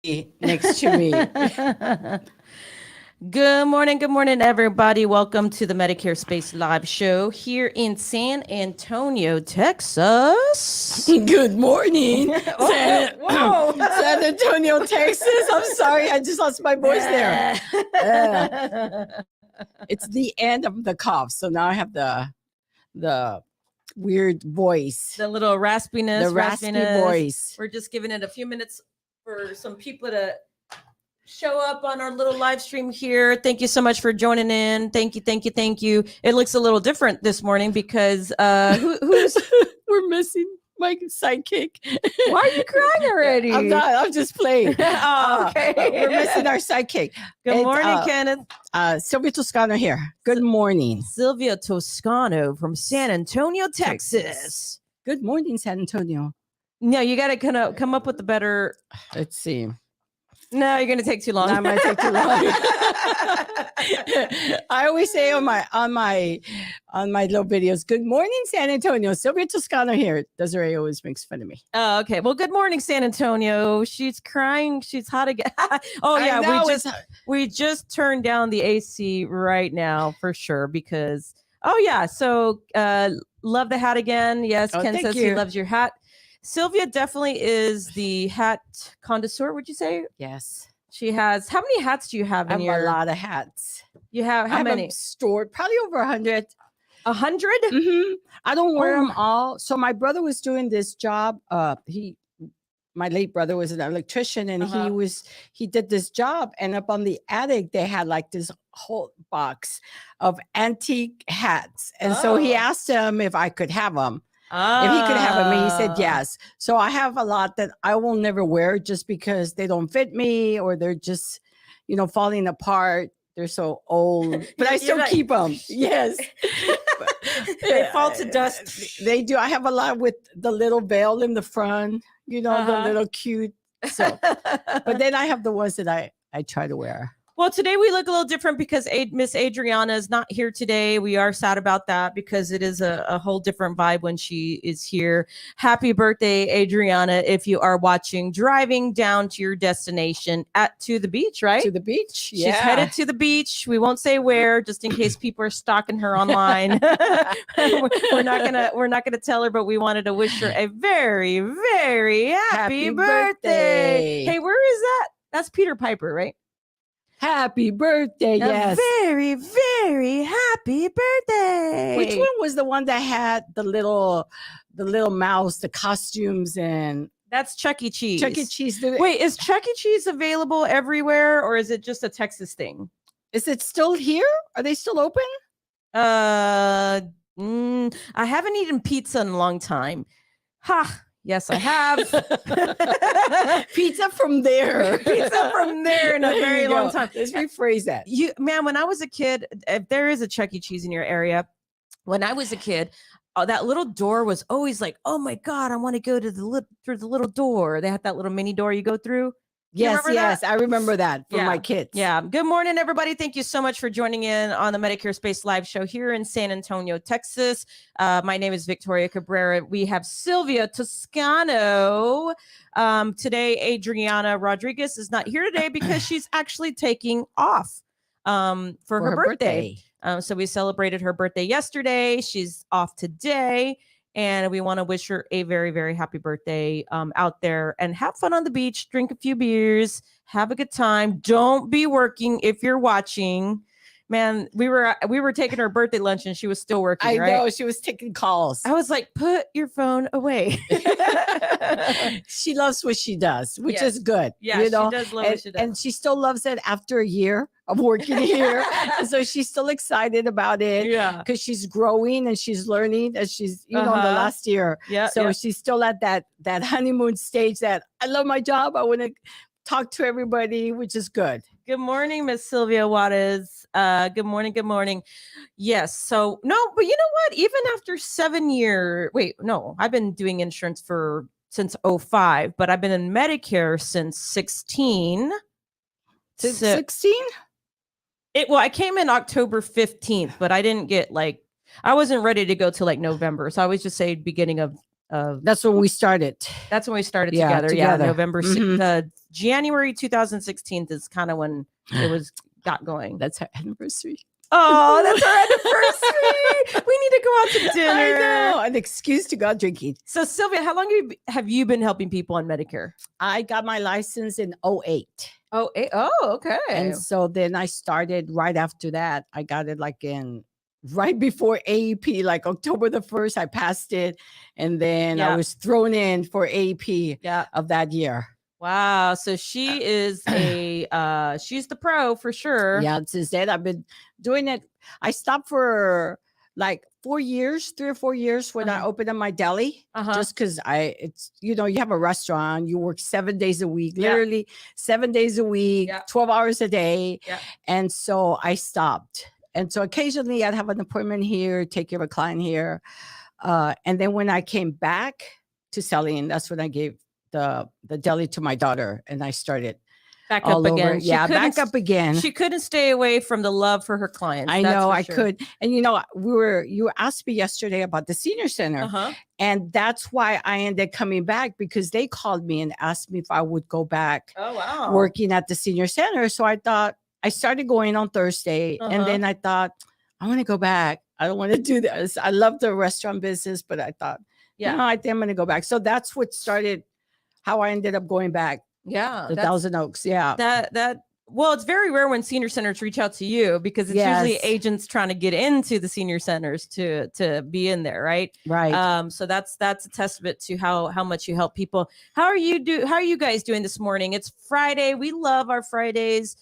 next to me. Good morning, everybody. Welcome to the Medicare Space Live Show here in San Antonio, Texas. Good morning, Whoa. San Antonio, Texas. I'm sorry, I just lost my voice there. It's the end of the cough, so now I have the weird voice, The little raspiness. the raspy voice. We're just giving it a few minutes for some people to show up on our little live stream here. Thank you so much for joining in. Thank you. It looks a little different this morning because who's We're missing my sidekick. why are you crying already? I'm not. I'm just playing. Oh, okay. We're missing our sidekick. Good morning, Kenneth. Sylvia Toscano here. Good morning. Sylvia Toscano from San Antonio, Texas. Good morning, San Antonio. No, you got to come up with the better. Let's see. No, you're going to take too long. That might take too long. I always say on my little videos, "Good morning, San Antonio." Sylvia Toscano here. Desiree always makes fun of me. Oh, okay. Well, good morning, San Antonio. She's crying. She's hot again. Oh I yeah, know, we just turned down the AC right now for sure because so love the hat again. Yes, Ken says he loves your hat. Sylvia definitely is the hat connoisseur, would you say? Yes. She has, how many hats do you have in your? A lot of hats. You have, how many? Stored, probably over 100. 100? Mm-hmm. I don't wear them all. So my brother was doing this job. My late brother was an electrician and he did this job, and up on the attic, they had like this whole box of antique hats. And so he asked him if I could have them. If he could have them, and he said yes. So I have a lot that I will never wear just because they don't fit me or they're just, falling apart. They're so old, but I still keep them. Yes. They fall to dust. They do. I have a lot with the little veil in the front, the little cute. So, but then I have the ones that I try to wear. Well, today we look a little different because Miss Adriana is not here today. We are sad about that because it is a whole different vibe when she is here. Happy birthday, Adriana, if you are watching, driving down to your destination to the beach, right? To the beach, yeah. She's headed to the beach. We won't say where, just in case people are stalking her online. we're not gonna tell her, but we wanted to wish her a very, very happy birthday. Hey, where is that? That's Peter Piper, right? Happy birthday, yes. Very, very happy birthday. Which one was the one that had the little mouse, the costumes, and that's Chuck E. Cheese. Chuck E. Cheese. Wait, is Chuck E. Cheese available everywhere or is it just a Texas thing? Is it still here? Are they still open? I haven't eaten pizza in a long time. Ha. Yes, I have. Pizza from there. Pizza from there in a very long time. Let's rephrase that. When I was a kid, if there is a Chuck E. Cheese in your area, when I was a kid, that little door was always like, oh my God, I want to go to through the little door. They had that little mini door you go through. Yes, I remember that from my kids. Yeah. Good morning, everybody. Thank you so much for joining in on the Medicare Space Live Show here in San Antonio, Texas. My name is Victoria Cabrera. We have Sylvia Toscano. Today, Adriana Rodriguez is not here today because she's actually taking off for her birthday. So we celebrated her birthday yesterday. She's off today. And we want to wish her a very, very happy birthday out there and have fun on the beach, drink a few beers, have a good time. Don't be working if you're watching. Man, we were taking her birthday lunch and she was still working. I know, she was taking calls. I was like, put your phone away. She loves what she does, which is good. Yeah, she does love what she does. And she still loves it after a year of working here. So she's still excited about it. Yeah. Because she's growing and she's learning as she's, in the last year. Yeah. So she's still at that honeymoon stage that I love my job. I want to talk to everybody, which is good. Good morning, Miss Sylvia Juarez. Good morning. Yes. So no, but you know what? Even after 7 years, I've been doing insurance since 2005, but I've been in Medicare since 16. Since 16? I came in October 15th, but I didn't get I wasn't ready to go till November. So I always just say beginning of That's when we started. That's when we started Yeah, together. Yeah, together. November, Mhm. January 2016 is kind of when it got going. That's our anniversary. Oh, that's our anniversary. We need to go out to dinner. I know, an excuse to go out drinking. So Sylvia, how long have you been helping people on Medicare? I got my license in 08. Oh, okay. And so then I started right after that. I got it like right before AEP, like October the 1st, I passed it. And then I was thrown in for AEP of that year. Wow. So she is she's the pro for sure. Yeah. Since then I've been doing it. I stopped for like 3 or 4 years when I opened up my deli, just because you have a restaurant, you work 7 days a week, literally 7 days a week, 12 hours a day. And so I stopped. And so occasionally I'd have an appointment here, take care of a client here. And then when I came back to selling, that's when I gave the deli to my daughter and I started back up again. Back up again. She couldn't stay away from the love for her clients. I know I could. And you asked me yesterday about the senior center. And that's why I ended coming back, because they called me and asked me if I would go back working at the senior center. So I thought, I started going on Thursday and then I thought, I want to go back. I don't want to do this. I love the restaurant business, but I thought, no, I think I'm going to go back. So that's what started how I ended up going back. Yeah. The Thousand Oaks. Yeah. Well, it's very rare when senior centers reach out to you, because it's usually agents trying to get into the senior centers to be in there. Right. Right. So that's a testament to how much you help people. How are you guys doing this morning? It's Friday. We love our Fridays.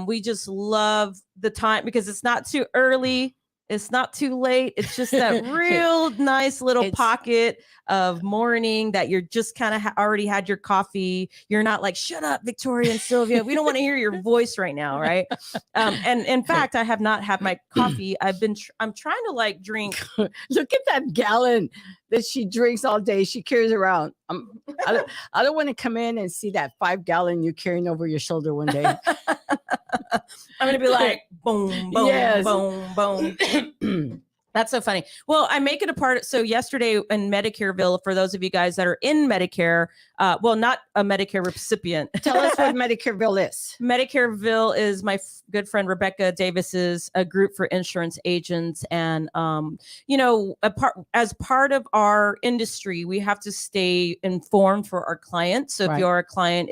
We just love the time because it's not too early. It's not too late. It's just that real nice little pocket of morning that you're just kind of already had your coffee. You're not like, shut up, Victoria and Sylvia. We don't want to hear your voice right now. Right. And in fact, I have not had my coffee. I'm trying to like drink. Look at that gallon that she drinks all day. She carries around. I don't want to come in and see that 5 gallon you're carrying over your shoulder one day. I'm going to be like, boom, boom, boom, boom. That's so funny. Well, I make it a part. So yesterday in Medicareville, for those of you guys that are in Medicare, not a Medicare recipient. Tell us what Medicareville is. Medicareville is my good friend Rebecca Davis's a group for insurance agents. And, as part of our industry, we have to stay informed for our clients. So if you're a client,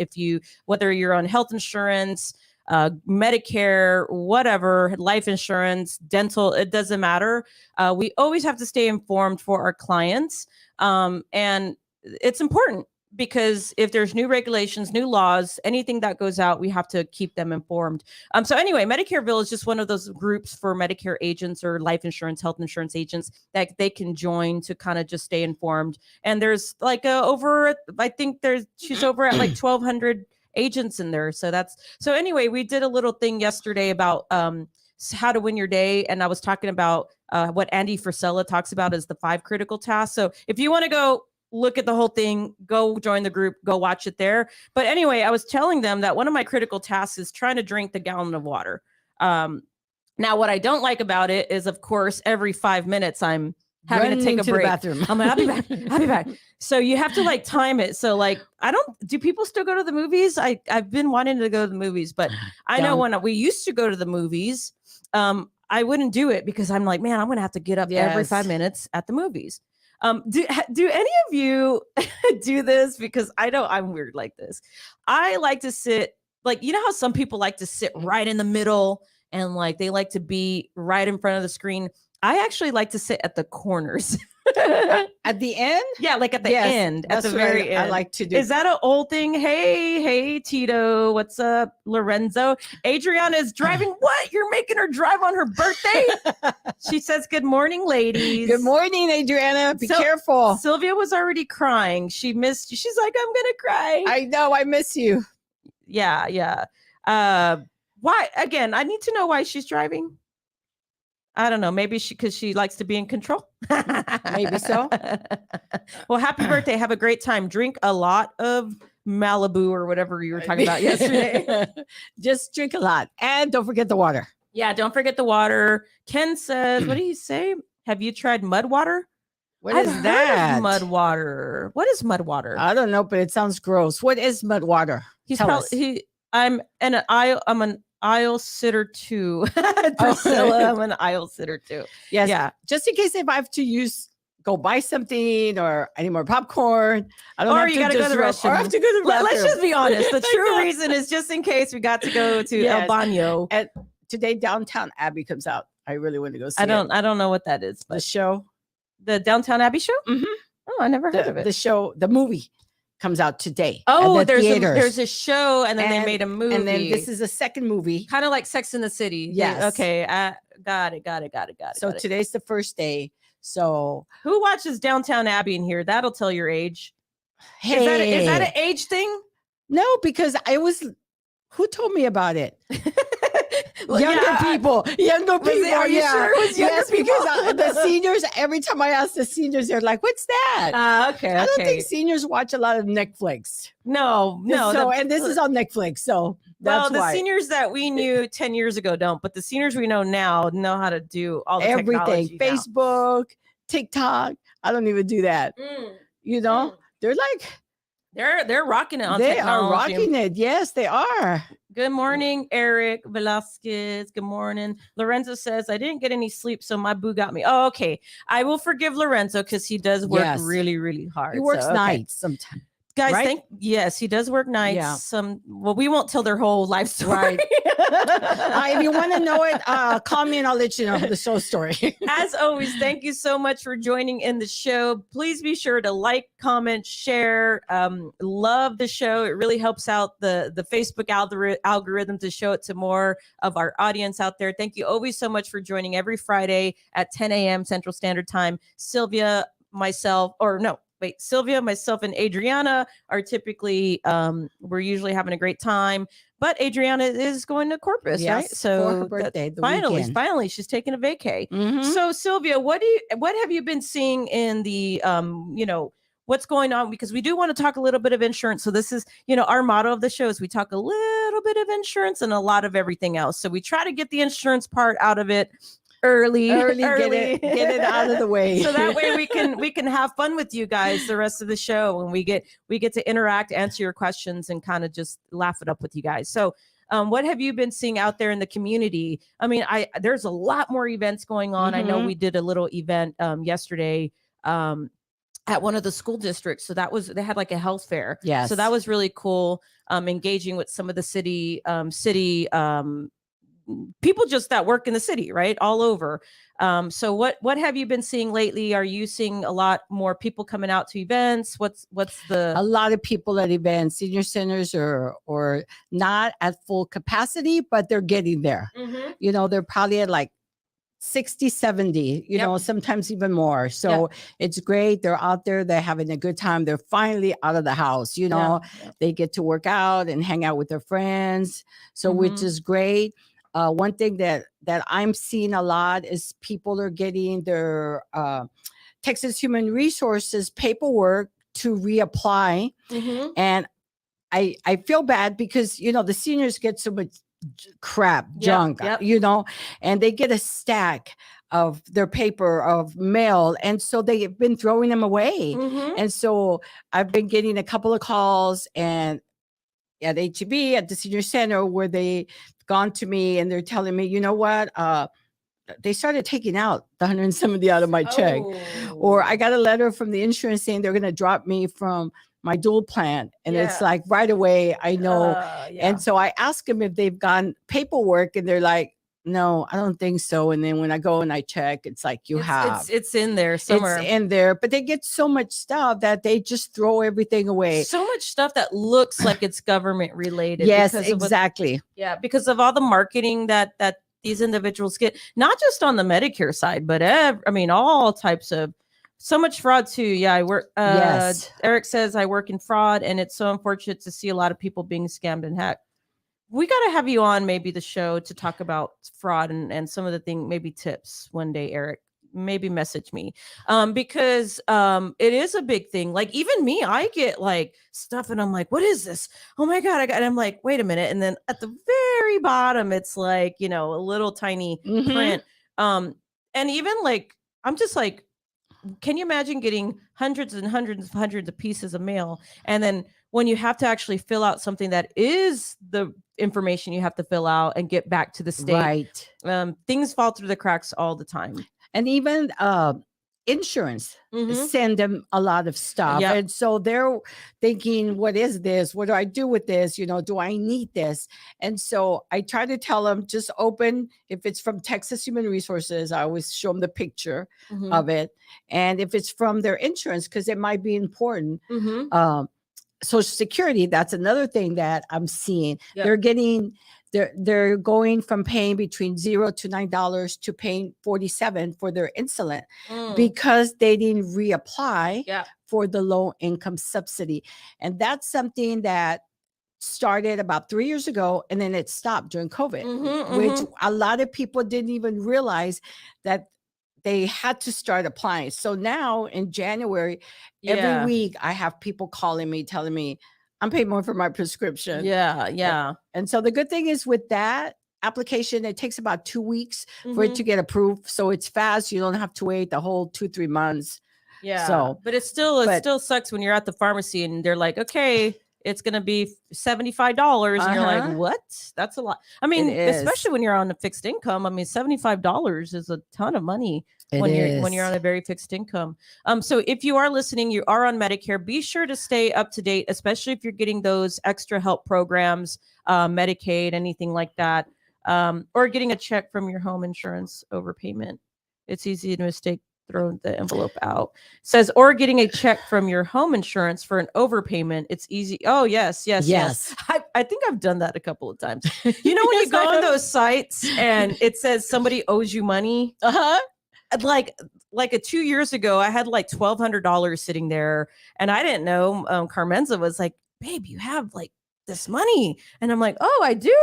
whether you're on health insurance, Medicare, whatever, life insurance, dental, it doesn't matter. We always have to stay informed for our clients. And it's important because if there's new regulations, new laws, anything that goes out, we have to keep them informed. So anyway, Medicareville is just one of those groups for Medicare agents or life insurance, health insurance agents that they can join to kind of just stay informed. And there's like she's over at like 1,200 agents in there. So anyway, we did a little thing yesterday about how to win your day. And I was talking about what Andy Frisella talks about as the 5 critical tasks. So if you want to go look at the whole thing, go join the group, go watch it there. But anyway, I was telling them that one of my critical tasks is trying to drink the gallon of water. Now, what I don't like about it is, of course, every 5 minutes I'm having to take a break. Bathroom. I'm like, I'll be back. So you have to like time it. So like, do people still go to the movies? I've been wanting to go to the movies, but I know when we used to go to the movies, I wouldn't do it because I'm like, man, I'm going to have to get up every 5 minutes at the movies. Do any of you do this? Because I know I'm weird like this. I like to sit, like, you know how some people like to sit right in the middle and like, they like to be right in front of the screen. I actually like to sit at the corners. At the end? Yeah, like at the end. At the very end. I like to do. Is that an old thing? Hey, Tito. What's up, Lorenzo? Adriana is driving. What? You're making her drive on her birthday? She says, good morning, ladies. Good morning, Adriana. Be careful. Sylvia was already crying. She missed you. She's like, I'm going to cry. I know. I miss you. Yeah. Why? Again, I need to know why she's driving. I don't know. Maybe because she likes to be in control. Maybe so. Well, happy birthday. Have a great time. Drink a lot of Malibu or whatever you were talking about yesterday. Just drink a lot. And don't forget the water. Yeah, don't forget the water. Ken says, what did he say? Have you tried mud water? What I've is heard that? of mud water. What is mud water? I don't know, but it sounds gross. What is mud water? Tell us. I'm an aisle sitter too. Oh. Priscilla, I'm an aisle sitter too. Yes. Yeah. Just in case if I have to go buy something or I need more popcorn. I don't have you to gotta go to the restroom. Or I have to go to the bathroom. Let's just be honest. The true reason is just in case we got to go to El Baño. And today Downtown Abbey comes out. I really want to go see I don't know what that is. The show. The Downtown Abbey show? Mm-hmm. Oh, I never heard of it. The show, the movie comes out today. Oh, there's a show and then they made a movie. And then this is a second movie. Kind of like Sex in the City. Yes. Okay. Got it. So today's the first day. So who watches Downtown Abbey in here? That'll tell your age. Hey. Is that an age thing? No, because who told me about it? Younger people. Are you sure it was younger people? Because the seniors, every time I ask the seniors, they're like, what's that? Okay. I don't think seniors watch a lot of Netflix. No. So, and this is on Netflix. So that's the seniors that we knew 10 years ago don't, but the seniors we know now know how to do all the everything. Facebook, TikTok. I don't even do that. They're like, they're rocking it on they technology. Are rocking it. Yes, they are. Good morning, Eric Velasquez. Good morning. Lorenzo says, I didn't get any sleep, so my boo got me. Oh, okay. I will forgive Lorenzo because he does work really, really hard. He works nights sometimes. Guys, right? Yes, he does work nights. Yeah. We won't tell their whole life story. Right. If you want to know it, call me and I'll let you know the show story. As always, thank you so much for joining in the show. Please be sure to like, comment, share. Love the show. It really helps out the Facebook algorithm to show it to more of our audience out there. Thank you always so much for joining every Friday at 10 a.m. Central Standard Time. Sylvia, myself, and Adriana are typically, we're usually having a great time, but Adriana is going to Corpus, right? So for her birthday, finally, she's taking a vacay. Mm-hmm. So Sylvia, what have you been seeing in the, what's going on? Because we do want to talk a little bit of insurance. So this is, our motto of the show is we talk a little bit of insurance and a lot of everything else. So we try to get the insurance part out of it early. Get it out of the way, so that way we can have fun with you guys the rest of the show, and we get to interact, answer your questions, and kind of just laugh it up with you guys. So what have you been seeing out there in the community? I mean, there's a lot more events going on. Mm-hmm. I know we did a little event yesterday at one of the school districts. So they had like a health fair. Yes. So that was really cool. Engaging with some of the city people just that work in the city, right? All over. So what have you been seeing lately? Are you seeing a lot more people coming out to events? A lot of people at events? Senior centers or not at full capacity, but they're getting there. Mm-hmm. They're probably at like 60, 70, sometimes even more. So it's great. They're out there. They're having a good time. They're finally out of the house. They get to work out and hang out with their friends. So which is great. One thing that I'm seeing a lot is people are getting their Texas Human Resources paperwork to reapply. Mm-hmm. And I feel bad because, the seniors get so much crap, junk, and they get a stack of their paper of mail. And so they've been throwing them away. Mm-hmm. And so I've been getting a couple of calls and at HEB, at the senior center, where they've gone to me and they're telling me, you know what? They started taking out the 170 out of my check. Or I got a letter from the insurance saying they're going to drop me from my dual plan. And it's like right away, I know. And so I ask them if they've gotten paperwork and they're like, no, I don't think so. And then when I go and I check, it's like it's in there somewhere. It's in there, but they get so much stuff that they just throw everything away. So much stuff that looks like it's government related. Yes, exactly. Because of all the marketing that these individuals get, not just on the Medicare side, but all types of. So much fraud too. Yeah, I work. Yes. Eric says I work in fraud, and it's so unfortunate to see a lot of people being scammed and hacked. We got to have you on maybe the show to talk about fraud and some of the things, maybe tips one day, Eric. Maybe message me because it is a big thing. Like even me, I get like stuff and I'm like, what is this? Oh my God. And I'm like, wait a minute. And then at the very bottom, it's like, a little tiny print. And even like, I'm just like, can you imagine getting hundreds and hundreds of pieces of mail, and then when you have to actually fill out something that is the information you have to fill out and get back to the state, things fall through the cracks all the time. And even insurance send them a lot of stuff. Yep. And so they're thinking, what is this? What do I do with this? You know, do I need this? And so I try to tell them, just open, if it's from Texas Human Resources, I always show them the picture of it. And if it's from their insurance, because it might be important. Social Security, that's another thing that I'm seeing. They're getting, they're going from paying between $0 to $9 to paying $47 for their insulin because they didn't reapply for the low income subsidy. And that's something that started about 3 years ago, and then it stopped during COVID, which a lot of people didn't even realize that they had to start applying. So now in January, every week I have people calling me, telling me I'm paying more for my prescription. And so the good thing is with that application, it takes about 2 weeks for it to get approved. So it's fast. You don't have to wait the whole 2-3 months. So, but it still sucks when you're at the pharmacy and they're like, okay, it's going to be $75. And you're like, what? That's a lot. I mean, especially when you're on a fixed income. I mean, $75 is a ton of money when you're on a very fixed income. So if you are listening, you are on Medicare, be sure to stay up to date, especially if you're getting those extra help programs, Medicaid, anything like that, or getting a check from your home insurance overpayment. It's easy to mistake. Throw the envelope out. Says, or getting a check from your home insurance for an overpayment. It's easy. Oh, yes. I think I've done that a couple of times. You know, when you go on those sites and it says somebody owes you money. Like 2 years ago, I had like $1,200 sitting there, and I didn't know. Carmenza was like, "Babe, you have like this money," and I'm like, "Oh, I do."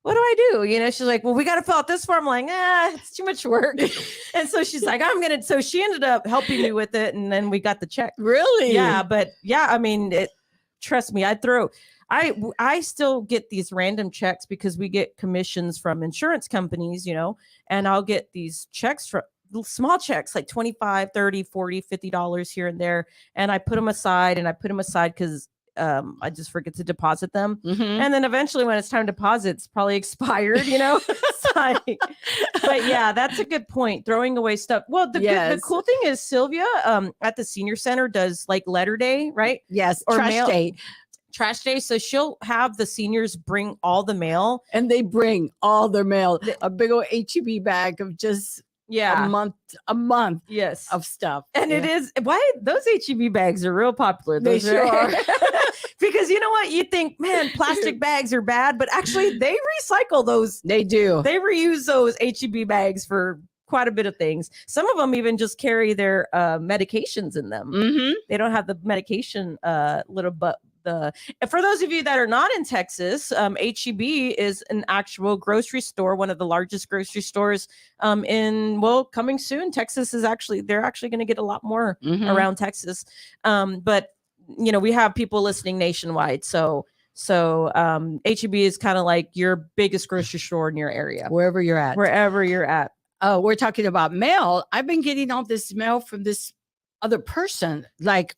What do I do? You know, she's like, well, we got to fill out this form. I'm like, it's too much work. And so she's like, so she ended up helping me with it. And then we got the check. Really? Yeah. But yeah, I mean, trust me, I still get these random checks because we get commissions from insurance companies, you know, and I'll get these checks from small checks, like $25, $30, $40, $50 here and there. And I put them aside because I just forget to deposit them. And then eventually when it's time to deposit, it's probably expired, you know. But yeah, that's a good point. Throwing away stuff. Well, the cool thing is Sylvia at the senior center does like letter day, right? Yes. Or trash day. So she'll have the seniors bring all the mail. And they bring all their mail, a big old HEB bag of just a month of stuff. And it is why those HEB bags are real popular. They sure are. Because you know what? You think, man, plastic bags are bad, but actually they recycle those. They do. They reuse those HEB bags for quite a bit of things. Some of them even just carry their medications in them. They don't have the medication for those of you that are not in Texas, HEB is an actual grocery store, one of the largest grocery stores coming soon. Texas is they're actually going to get a lot more around Texas. But you know, we have people listening nationwide. So HEB is kind of like your biggest grocery store in your area. Wherever you're at. Oh, we're talking about mail. I've been getting all this mail from this other person, like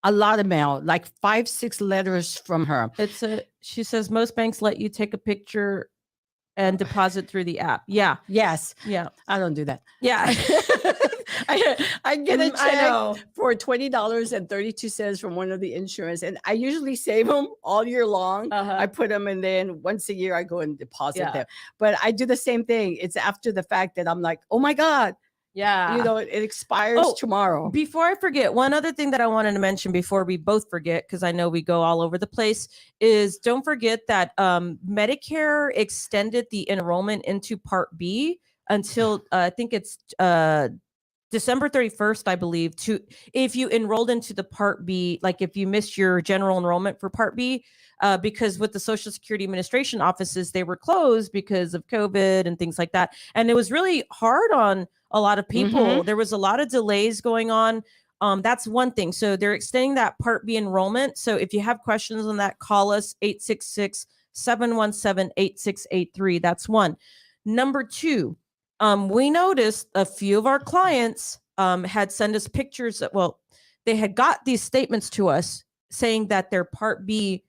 a lot of mail, like 5-6 letters from her. She says most banks let you take a picture and deposit through the app. Yeah. Yes. Yeah. I don't do that. Yeah. I get a check for $20.32 from one of the insurance, and I usually save them all year long. I put them, and then once a year I go and deposit them. But I do the same thing. It's after the fact that I'm like, oh my God. Yeah. You know, it expires tomorrow. Before I forget, one other thing that I wanted to mention before we both forget, because I know we go all over the place, is don't forget that Medicare extended the enrollment into Part B until I think it's December 31st, I believe, if you enrolled into the Part B, like if you missed your general enrollment for Part B, because with the Social Security Administration offices, they were closed because of COVID and things like that. And it was really hard on a lot of people. There was a lot of delays going on. That's one thing. So they're extending that Part B enrollment. So if you have questions on that, call us 866-717-8683. That's one. Number two, we noticed a few of our clients had sent us pictures. Well, they had got these statements to us saying that their Part B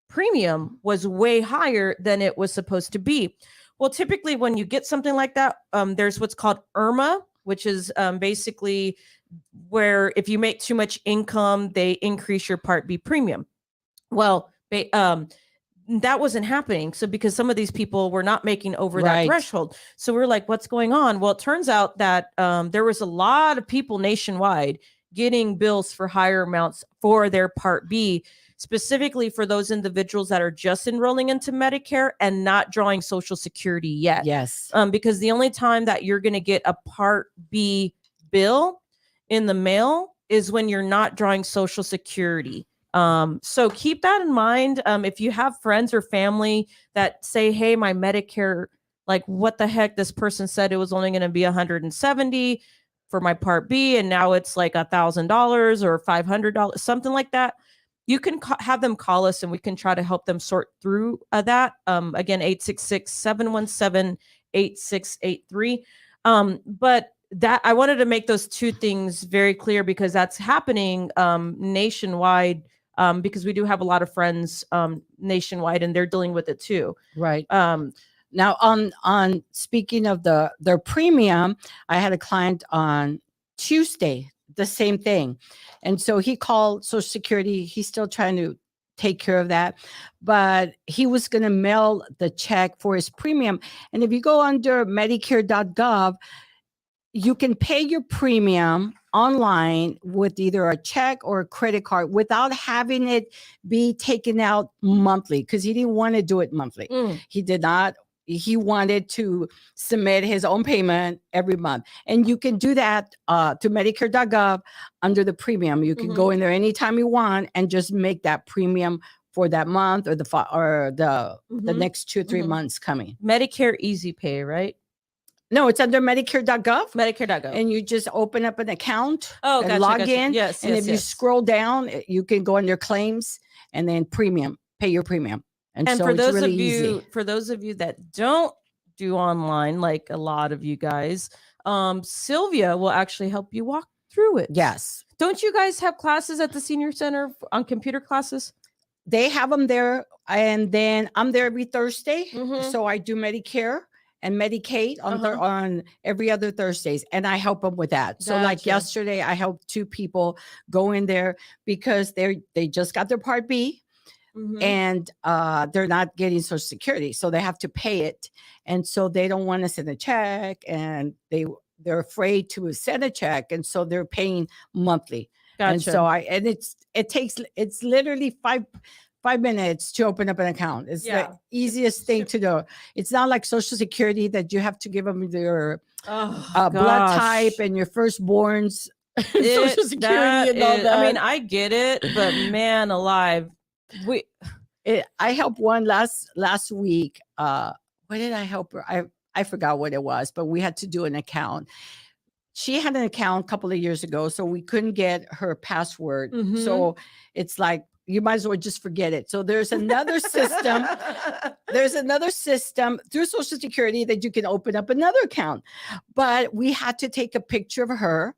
premium was way higher than it was supposed to be. Well, typically when you get something like that, there's what's called IRMA, which is basically where if you make too much income, they increase your Part B premium. Well, that wasn't happening. So because some of these people were not making over that threshold. So we're like, what's going on? Well, it turns out that there was a lot of people nationwide getting bills for higher amounts for their Part B, specifically for those individuals that are just enrolling into Medicare and not drawing Social Security yet. Yes. Because the only time that you're going to get a Part B bill in the mail is when you're not drawing Social Security. So keep that in mind. If you have friends or family that say, hey, my Medicare, like what the heck, this person said it was only going to be $170 for my Part B, and now it's like $1,000 or $500, something like that. You can have them call us and we can try to help them sort through that. Again, 866-717-8683. But that I wanted to make those two things very clear because that's happening nationwide. Because we do have a lot of friends nationwide and they're dealing with it too. Right. Now on speaking of their premium, I had a client on Tuesday, the same thing. And so he called Social Security. He's still trying to take care of that, but he was going to mail the check for his premium. And if you go under Medicare.gov, you can pay your premium online with either a check or a credit card without having it be taken out monthly, because he didn't want to do it monthly. He did not. He wanted to submit his own payment every month. And you can do that to Medicare.gov under the premium. You can go in there anytime you want and just make that premium for that month or the next 2 or 3 months coming. Medicare Easy Pay, right? No, it's under Medicare.gov. Medicare.gov. And you just open up an account and gotcha, log in. Yes, and if you scroll down, you can go under claims and then premium, pay your premium. And so for those really of you, easy. For those of you that don't do online, like a lot of you guys, Sylvia will actually help you walk through it. Yes. Don't you guys have classes at the senior center on computer classes? They have them there. And then I'm there every Thursday. So I do Medicare and Medicaid on every other Thursdays. And I help them with that. So like yesterday, I helped 2 people go in there because they just got their Part B. And they're not getting Social Security, so they have to pay it, and so they don't want to send a check, and they're afraid to send a check, and so they're paying monthly. Gotcha. And so it's literally five minutes to open up an account. It's the easiest thing to do. It's not like Social Security that you have to give them your blood type and your firstborn's Social Security and all that. I mean, I get it, but man alive. I helped one last week. What did I help her? I forgot what it was, but we had to do an account. She had an account a couple of years ago, so we couldn't get her password. So it's like, you might as well just forget it. So there's another system. There's another system through Social Security that you can open up another account. But we had to take a picture of her.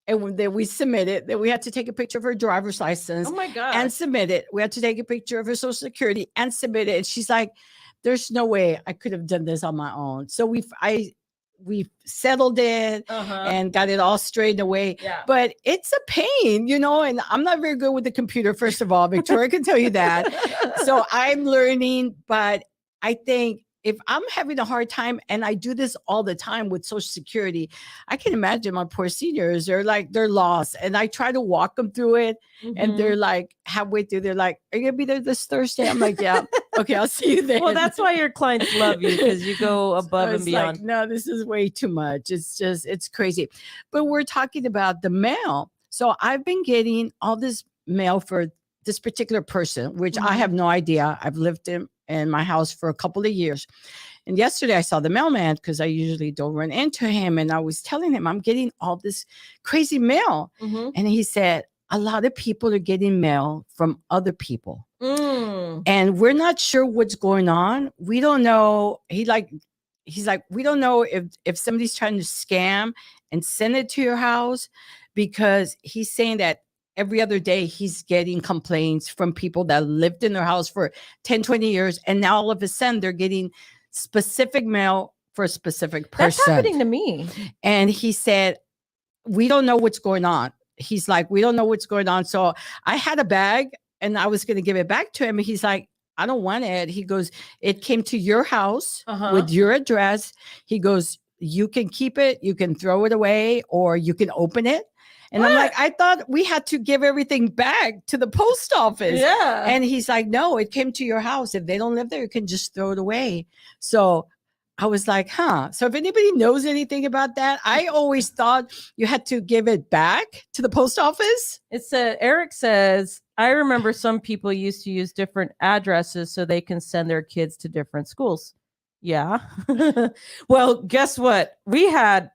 And then we submitted that we had to take a picture of her driver's license. Oh my God. And submit it. We had to take a picture of her Social Security and submit it. And she's like, there's no way I could have done this on my own. So we settled it and got it all straightened away. But it's a pain, and I'm not very good with the computer, first of all. Victoria can tell you that. So I'm learning, but I think if I'm having a hard time, and I do this all the time with Social Security, I can imagine my poor seniors, they're lost. And I try to walk them through it. And they're like, halfway through, they're like, are you going to be there this Thursday? I'm like, yeah. Okay, I'll see you then. Well, that's why your clients love you, because you go above and beyond. Like, no, this is way too much. It's crazy. But we're talking about the mail. So I've been getting all this mail for this particular person, which I have no idea. I've lived in my house for a couple of years. And yesterday I saw the mailman, because I usually don't run into him. And I was telling him, I'm getting all this crazy mail. And he said, a lot of people are getting mail from other people. And we're not sure what's going on. We don't know. He he's like, we don't know if somebody's trying to scam and send it to your house, because he's saying that every other day he's getting complaints from people that lived in their house for 10, 20 years. And now all of a sudden they're getting specific mail for a specific person. That's happening to me. And he said, we don't know what's going on. He's like, we don't know what's going on. So I had a bag and I was going to give it back to him. And he's like, I don't want it. He goes, it came to your house with your address. He goes, you can keep it, you can throw it away, or you can open it. And I'm like, I thought we had to give everything back to the post office. Yeah. And he's like, no, it came to your house. If they don't live there, you can just throw it away. So I was like, huh. So if anybody knows anything about that, I always thought you had to give it back to the post office. It's Eric says, I remember some people used to use different addresses so they can send their kids to different schools. Yeah. Well, guess what? We had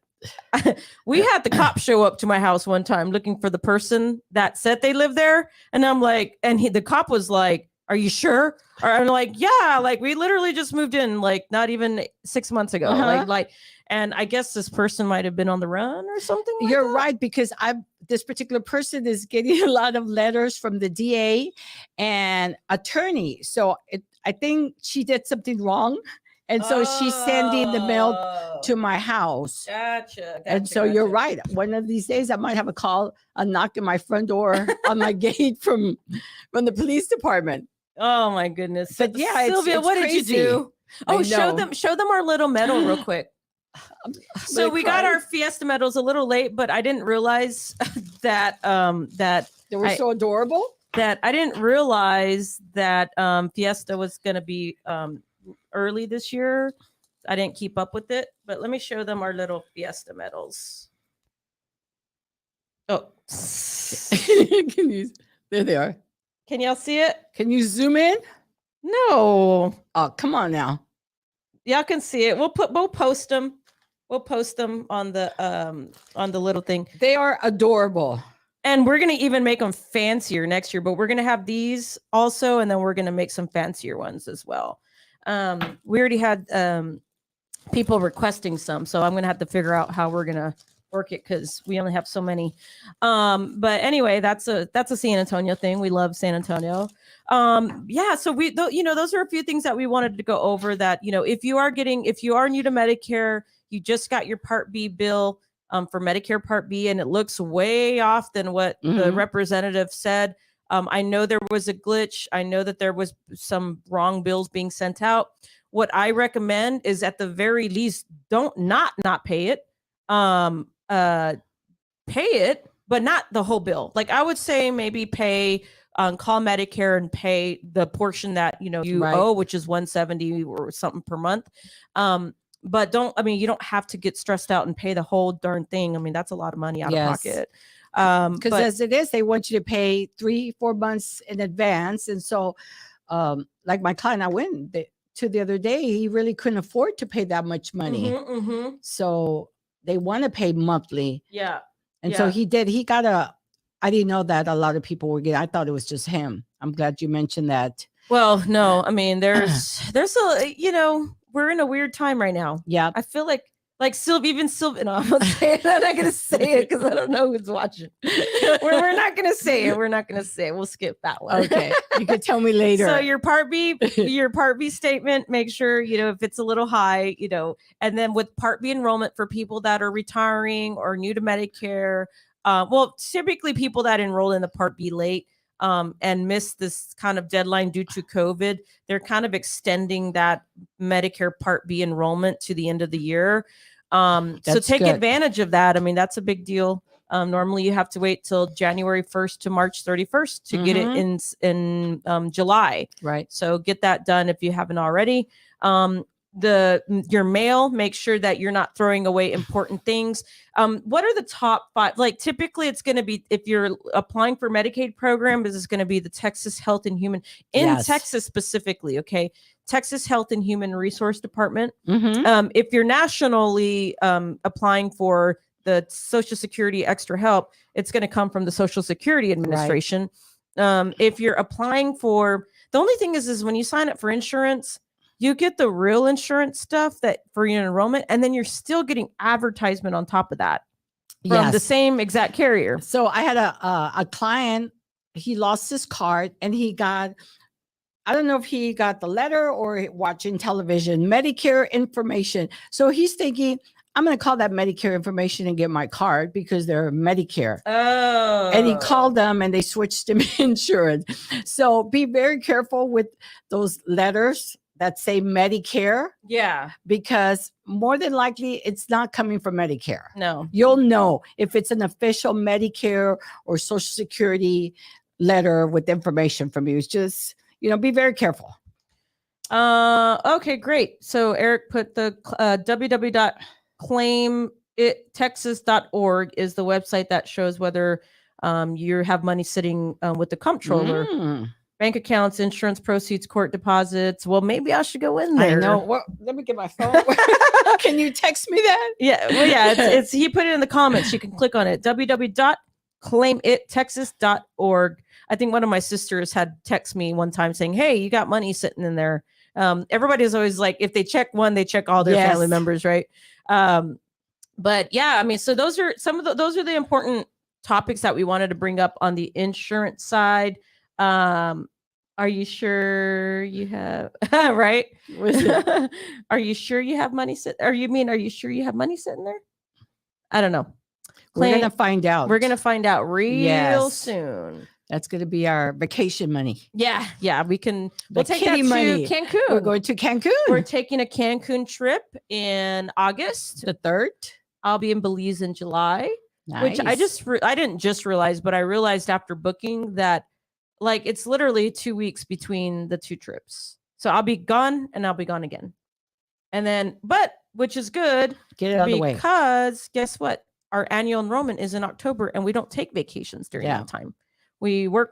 the cops show up to my house one time looking for the person that said they lived there. And I'm like, and the cop was like, are you sure? Or I'm like, yeah, like we literally just moved in like not even 6 months ago. Like, and I guess this person might have been on the run or something. Like You're that. right, because this particular person is getting a lot of letters from the DA and attorney. So I think she did something wrong. And so she's sending the mail to my house. Gotcha. And so you're right. One of these days I might have a knock at my front door on my gate from the police department. Oh my goodness. But yeah, Sylvia, it's what crazy. did you do? Oh, know. show them our little medal real quick. So we got our Fiesta medals a little late, but I didn't realize that they were so adorable. That I didn't realize that Fiesta was going to be early this year. I didn't keep up with it, but let me show them our little Fiesta medals. Oh, There they are. Can y'all see it? Can you zoom in? No. Oh, come on now. Y'all can see it. We'll post them. We'll post them on the little thing. They are adorable. And we're going to even make them fancier next year, but we're going to have these also, and then we're going to make some fancier ones as well. We already had people requesting some, so I'm going to have to figure out how we're going to work it because we only have so many. But anyway, that's a San Antonio thing. We love San Antonio. Yeah, so those are a few things that we wanted to go over that, if you are new to Medicare, you just got your Part B bill for Medicare Part B, and it looks way off than what the representative said. I know there was a glitch. I know that there was some wrong bills being sent out. What I recommend is at the very least, don't not pay it. Pay it, but not the whole bill. Like I would say maybe pay, call Medicare and pay the portion that, you owe, which is $170 or something per month. But you don't have to get stressed out and pay the whole darn thing. I mean, that's a lot of money out of pocket. Because as it is, they want you to pay 3-4 months in advance. And so, like my client I went to the other day, he really couldn't afford to pay that much money. So they want to pay monthly. Yeah. And so he did. He got I didn't know that a lot of people were getting. I thought it was just him. I'm glad you mentioned that. Well, no, I mean, there's a, we're in a weird time right now. Yeah. I feel like Sylvia, no, I'm not going to say it because I don't know who's watching. We're not going to say it. We're not going to say it. We'll skip that one. Okay. You can tell me later. So your Part B statement, make sure, if it's a little high, and then with Part B enrollment for people that are retiring or new to Medicare, typically people that enroll in the Part B late, and miss this kind of deadline due to COVID, they're kind of extending that Medicare Part B enrollment to the end of the year. So take advantage of that. I mean, that's a big deal. Normally you have to wait till January 1st to March 31st to get it in July. Right. So get that done if you haven't already. Your mail, make sure that you're not throwing away important things. What are the top 5? Like typically it's going to be, if you're applying for Medicaid program, this is going to be the Texas Health and Human Texas specifically. Okay. Texas Health and Human Resource Department. If you're nationally applying for the Social Security Extra Help, it's going to come from the Social Security Administration. Right. If you're applying for, the only thing is when you sign up for insurance, you get the real insurance stuff that for your enrollment, and then you're still getting advertisement on top of that from the same exact carrier. So I had a client, he lost his card and he got, I don't know if he got the letter or watching television, Medicare information. So he's thinking, I'm going to call that Medicare information and get my card because they're Medicare. Oh. And he called them and they switched him insurance. So be very careful with those letters that say Medicare. Yeah. Because more than likely it's not coming from Medicare. No. You'll know if it's an official Medicare or Social Security letter with information from you. It's just, be very careful. Okay, great. So Eric put the www.claimittexas.org is the website that shows whether you have money sitting with the comptroller. Bank accounts, insurance proceeds, court deposits. Well, maybe I should go in there. I know. Well, let me get my phone. Can you text me that? Yeah. Well, yeah. It's he put it in the comments. You can click on it. www.claimittexas.org. I think one of my sisters had text me one time saying, "Hey, you got money sitting in there." Everybody's always like, if they check one, they check all their family members, right? But yeah, I mean, so those are those are the important topics that we wanted to bring up on the insurance side. Are you sure you have right? Are you sure you have money are you sure you have money sitting there? I don't know. We're gonna find out. We're gonna find out real soon. That's gonna be our vacation money. Yeah. We'll take that to Cancun. We're going to Cancun. We're taking a Cancun trip in August. The 3rd. I'll be in Belize in July. Nice. Which I didn't just realize, but I realized after booking that like it's literally 2 weeks between the two trips. So I'll be gone and I'll be gone again. And then, which is good. Get it out of the way. Because guess what? Our annual enrollment is in October and we don't take vacations during that time. We work.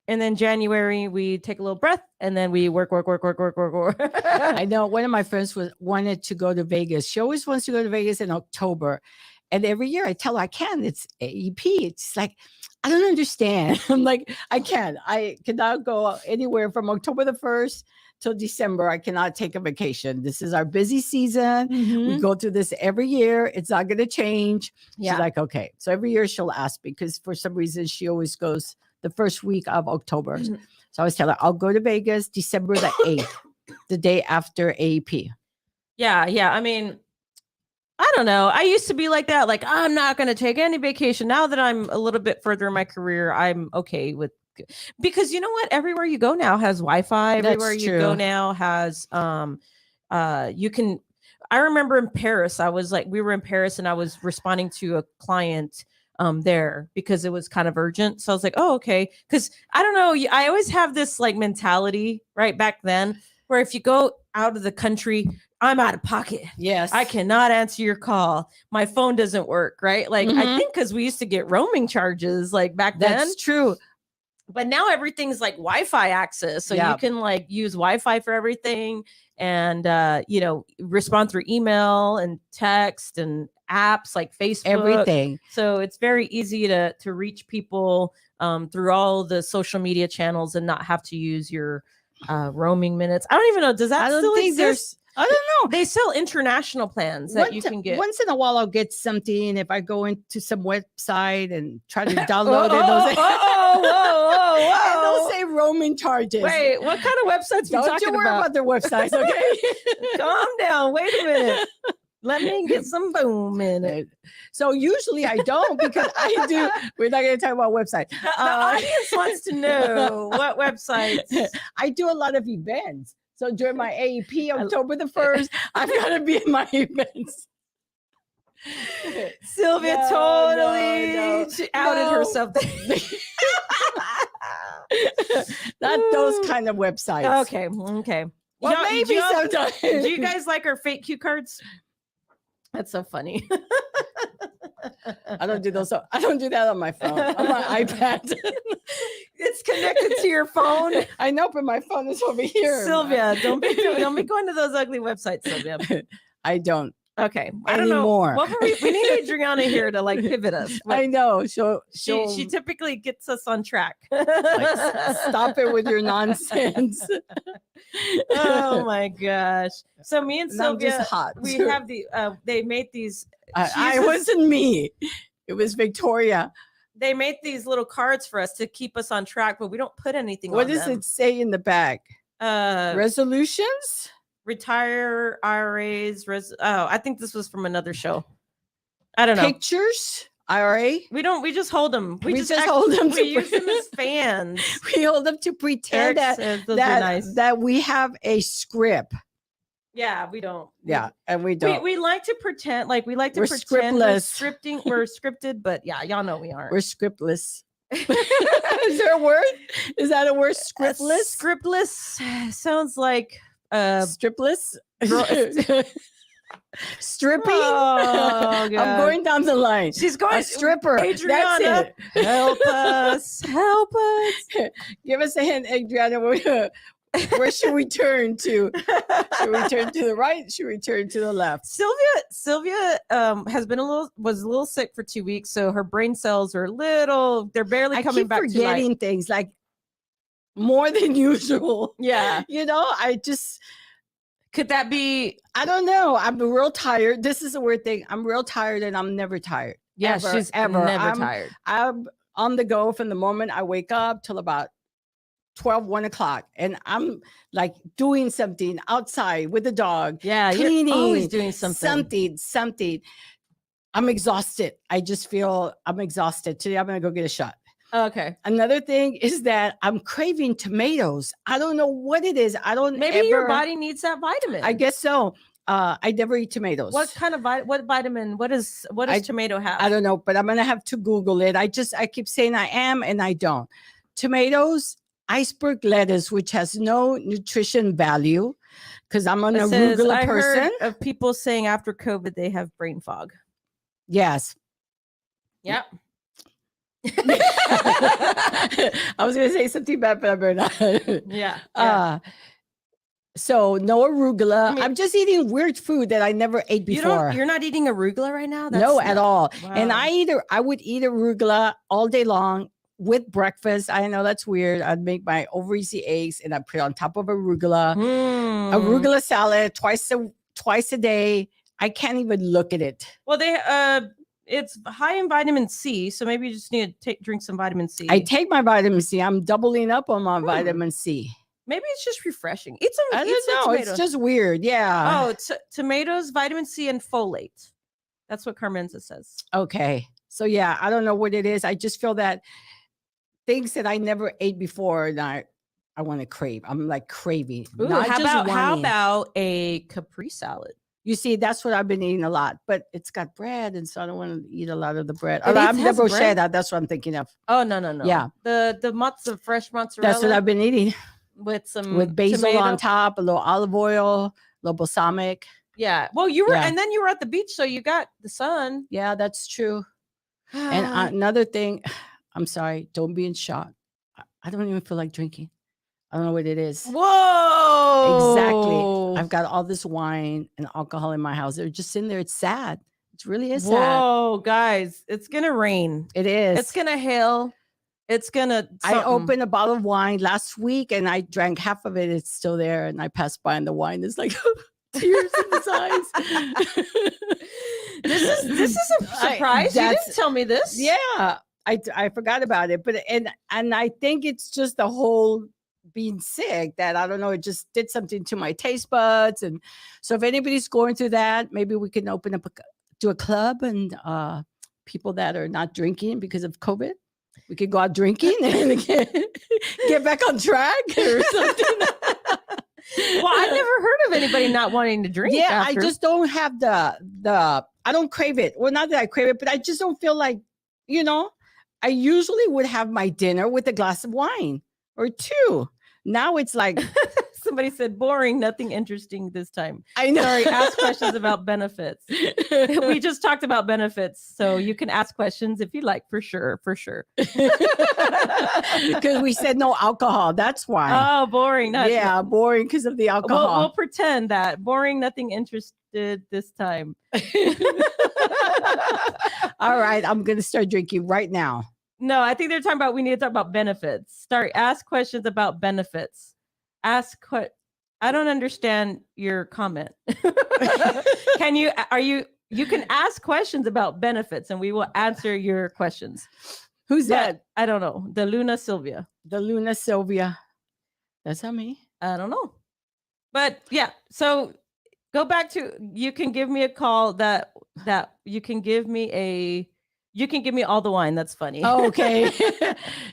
And then January, we take a little breath and then we work. I know one of my friends wanted to go to Vegas. She always wants to go to Vegas in October. And every year I tell her I can. It's AEP. It's like, I don't understand. I'm like, I can't. I cannot go anywhere from October the 1st till December. I cannot take a vacation. This is our busy season. We go through this every year. It's not going to change. She's like, okay. So every year she'll ask me because for some reason she always goes the first week of October. So I always tell her, I'll go to Vegas December the 8th, the day after AEP. Yeah. I mean, I don't know. I used to be like that. Like, I'm not going to take any vacation. Now that I'm a little bit further in my career, I'm okay with, because you know what? Everywhere you go now has Wi-Fi. Everywhere you go now has, you can, I remember in Paris, we were in Paris and I was responding to a client there because it was kind of urgent. So I was like, oh, okay. Cause I don't know. I always have this like mentality right back then where if you go out of the country, I'm out of pocket. Yes. I cannot answer your call. My phone doesn't work. Right. Like I think because we used to get roaming charges like back then. That's true. But now everything's like Wi-Fi access. So you can like use Wi-Fi for everything and, respond through email and text and apps like Facebook. Everything. So it's very easy to reach people through all the social media channels and not have to use your roaming minutes. I don't even know. Does that still exist? I don't know. They sell international plans that you can get. Once in a while, I'll get something if I go into some website and try to download it. They'll say roaming charges. Wait, what kind of websites are you talking about? Don't you worry about their websites, okay? Calm down. Wait a minute. Let me get some boom in it. So usually I don't because I do. We're not going to talk about websites. The audience wants to know what websites. I do a lot of events. So during my AEP, October the 1st, I've got to be in my events. Sylvia outed herself. Not those kind of websites. Okay. Well, maybe sometimes. Do you guys like our fake cue cards? That's so funny. I don't do those. I don't do that on my phone. On my iPad. It's connected to your phone. I know, but my phone is over here. Sylvia, don't be going to those ugly websites, Sylvia. I don't. Okay. I don't anymore. know. What were we need Adriana here to like pivot us. I know. She typically gets us on track. Stop it with your nonsense. Oh my gosh. So me and Sylvia, just hot. we have they made these. I wasn't me. It was Victoria. They made these little cards for us to keep us on track, but we don't put anything What on does them. it say in the back? Resolutions? Retire IRAs. I think this was from another show. I don't know. Pictures? IRA? We just hold them. We just hold them. We use them as fans. We hold them to pretend that we have a script. Yeah, we don't. Yeah, and we don't. We like to pretend we're scriptless. We're scripted, but yeah, y'all know we aren't. We're scriptless. Is there a word? Is that a word? Scriptless? Scriptless sounds like stripless. Stripping. Oh, God. I'm going down the line. She's going a stripper. Adriana, that's it. Help us. Help us. Give us a hint, Adriana. Where should we turn to? Should we turn to the right? Should we turn to the left? Sylvia was a little sick for 2 weeks, so her brain cells are they're barely coming back to life. I keep forgetting things like more than usual. Yeah. I just could that be? I don't know. I'm real tired. This is a weird thing. I'm real tired and I'm never tired. Yeah, she's never tired. I'm on the go from the moment I wake up till about 1 o'clock, and I'm like doing something outside with the dog. Yeah, cleaning, you're always doing something. Something. I'm exhausted. I just feel I'm exhausted. Today I'm gonna go get a shot. Okay. Another thing is that I'm craving tomatoes. I don't know what it is. Maybe your body needs that vitamin. I guess so. I never eat tomatoes. What kind of vitamin? What does tomato have? I don't know, but I'm gonna have to Google it. I keep saying I am and I don't. Tomatoes, iceberg lettuce, which has no nutrition value, because I'm an arugula person. Heard of people saying after COVID they have brain fog. Yes. Yep. I was going to say something bad, but I better not. Yeah. So no arugula. I'm just eating weird food that I never ate before. You're not eating arugula right now? No, at all. Wow. And I would eat arugula all day long with breakfast. I know that's weird. I'd make my over easy eggs and I'd put it on top of arugula. Arugula salad twice a day. I can't even look at it. Well, it's high in vitamin C, so maybe you just need to drink some vitamin C. I take my vitamin C. I'm doubling up on my vitamin C. Maybe it's just refreshing. Eat some. I don't know. It's just weird. Yeah. Oh, tomatoes, vitamin C, and folate. That's what Carmenza says. Okay. So yeah, I don't know what it is. I just feel that things that I never ate before, and I want to crave. I'm like craving. Ooh, how about a Capri salad? You see, that's what I've been eating a lot, but it's got bread, and so I don't want to eat a lot of the bread. I'm the brochetta. That's what I'm thinking of. Oh no! Yeah, the fresh mozzarella. That's what I've been eating with basil tomato on top, a little olive oil, a little balsamic. Yeah. Well, you were, and then you were at the beach, so you got the sun. Yeah, that's true. And another thing, I'm sorry, don't be in shock. I don't even feel like drinking. I don't know what it is. Whoa. Exactly. I've got all this wine and alcohol in my house. They're just sitting there. It's sad. It really is sad. Whoa, guys. It's going to rain. It is. It's going to hail. It's going to. I opened a bottle of wine last week and I drank half of it. It's still there. And I passed by and the wine is like tears in his eyes. This is a surprise. You didn't tell me this. Yeah. I forgot about it. But and I think it's just the whole being sick that I don't know, it just did something to my taste buds. And so if anybody's going through that, maybe we can open up do a club and people that are not drinking because of COVID, we could go out drinking and get back on track or something. Well, I've never heard of anybody not wanting to drink. Yeah, I just don't have the I don't crave it. Well, not that I crave it, but I just don't feel like, I usually would have my dinner with a glass of wine or two. Now it's like Somebody said boring, nothing interesting this time. I know. Sorry, ask questions about benefits. We just talked about benefits, so you can ask questions if you like, for sure. Because we said no alcohol. That's why. Oh, boring. Boring because of the alcohol. We'll pretend that boring, nothing interested this time. All right, I'm gonna start drinking right now. No, I think they're talking about we need to talk about benefits. Ask questions about benefits. I don't understand your comment. You can ask questions about benefits and we will answer your questions. Who's that? I don't know. The Luna Sylvia. That's not me. I don't know. But yeah, so go back to, you can give me a call that you can give me all the wine. That's funny. Oh, okay.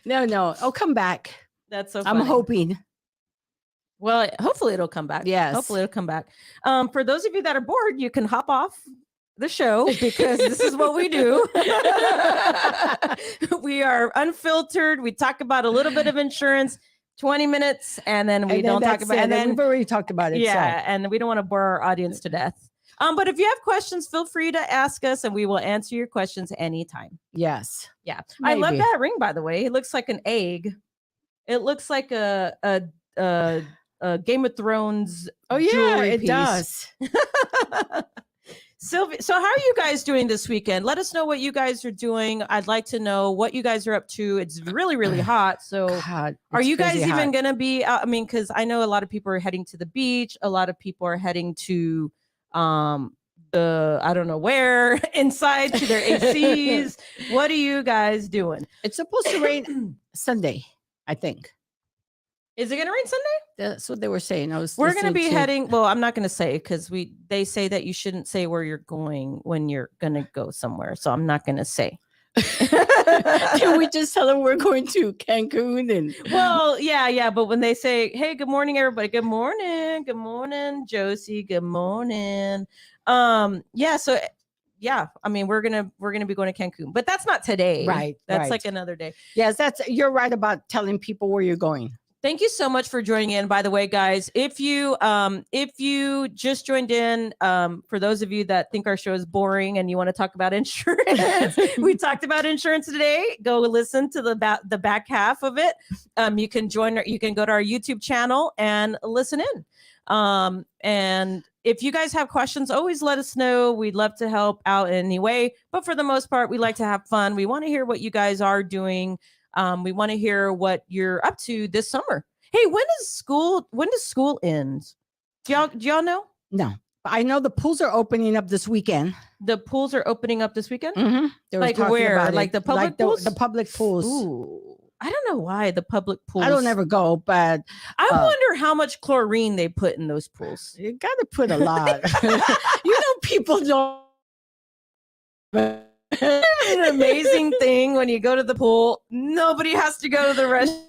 No. Oh, come back. That's so funny. I'm hoping. Well, hopefully it'll come back. Yes. Hopefully it'll come back. For those of you that are bored, you can hop off the show because this is what we do. We are unfiltered. We talk about a little bit of insurance, 20 minutes, and then we don't talk about it. And then we've already talked about it. Yeah, and we don't want to bore our audience to death. But if you have questions, feel free to ask us and we will answer your questions anytime. Yes. Yeah. Maybe. I love that ring, by the way. It looks like an egg. It looks like a Game of Thrones. Oh yeah, jewelry it piece. does. Sylvia, so how are you guys doing this weekend? Let us know what you guys are doing. I'd like to know what you guys are up to. It's really, really hot. So God, are you guys even going to be out? I mean, because I know a lot of people are heading to the beach. A lot of people are heading to I don't know where, inside to their ACs. What are you guys doing? It's supposed to rain Sunday, I think. Is it going to rain Sunday? That's what they were saying. We're going to be heading. Well, I'm not going to say because they say that you shouldn't say where you're going when you're going to go somewhere. So I'm not going to say. Can we just tell them we're going to Cancun? And well, yeah. But when they say, "Hey, good morning, everybody," good morning, Josie, good morning. Yeah. So yeah, I mean, we're gonna be going to Cancun, but that's not today, right? That's like another day. Yes, you're right about telling people where you're going. Thank you so much for joining in. By the way, guys, if you just joined in, for those of you that think our show is boring and you want to talk about insurance, we talked about insurance today. Go listen to the back half of it. You can you can go to our YouTube channel and listen in. And if you guys have questions, always let us know. We'd love to help out in any way. But for the most part, we like to have fun. We want to hear what you guys are doing. We want to hear what you're up to this summer. Hey, when does school end? Do y'all know? No, I know the pools are opening up this weekend. The pools are opening up this weekend? Mm-hmm. Like where? Like the public pools? The public pools. Ooh, I don't know why the public pools. I don't ever go, but I wonder how much chlorine they put in those pools. You got to put a lot. People don't. An amazing thing when you go to the pool, nobody has to go to the restroom.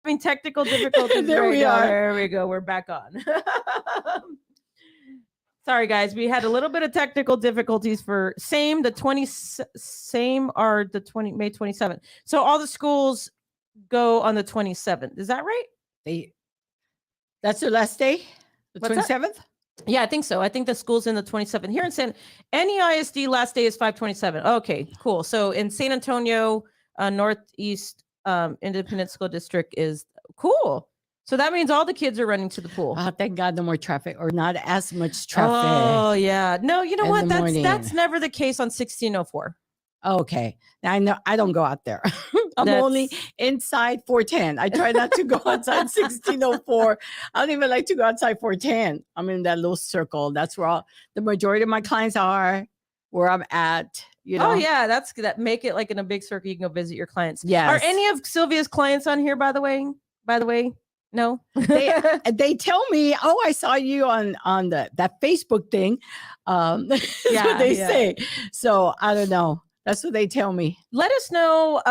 Having technical difficulties. There we are. There we go. We're back on. Sorry, guys. We had a little bit of technical difficulties for May 27th. So all the schools go on the 27th. Is that right? That's their last day? The 27th? Yeah, I think so. I think the school's in the 27th. Here in any ISD last day is 5/27. Okay, cool. So in San Antonio, Northeast Independent School District is cool. So that means all the kids are running to the pool. Oh, thank God, no more traffic or not as much traffic. Oh, yeah. No, you know what? That's never the case on 1604. Okay. Now I know I don't go out there. I'm only inside 410. I try not to go outside 1604. I don't even like to go outside 410. I'm in that little circle. That's where the majority of my clients are, where I'm at. Oh yeah, that make it like in a big circle. You can go visit your clients. Yes. Are any of Sylvia's clients on here, by the way? No. They tell me, "Oh, I saw you on that Facebook thing." That's what they say. So I don't know. That's what they tell me. Let us know.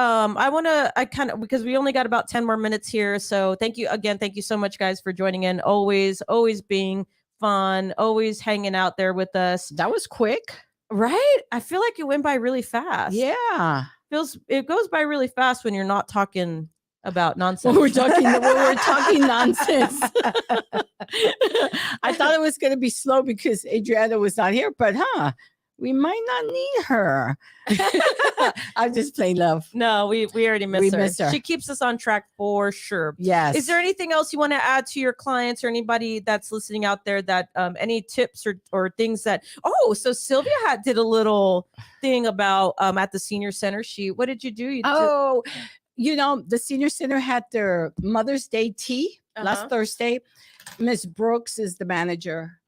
Because we only got about 10 more minutes here. So thank you again. Thank you so much, guys, for joining in. Always being fun, always hanging out there with us. That was quick. Right? I feel like it went by really fast. Yeah. It goes by really fast when you're not talking about nonsense. When we're talking nonsense. I thought it was going to be slow because Adriana was not here, but we might not need her. I'm just playing love. No, we already miss her. her. She keeps us on track for sure. Yes. Is there anything else you want to add to your clients or anybody that's listening out there that any tips or things that, so Sylvia did a little thing about at the senior center. What did you do? The senior center had their Mother's Day tea last Thursday. Miss Brooks is the manager.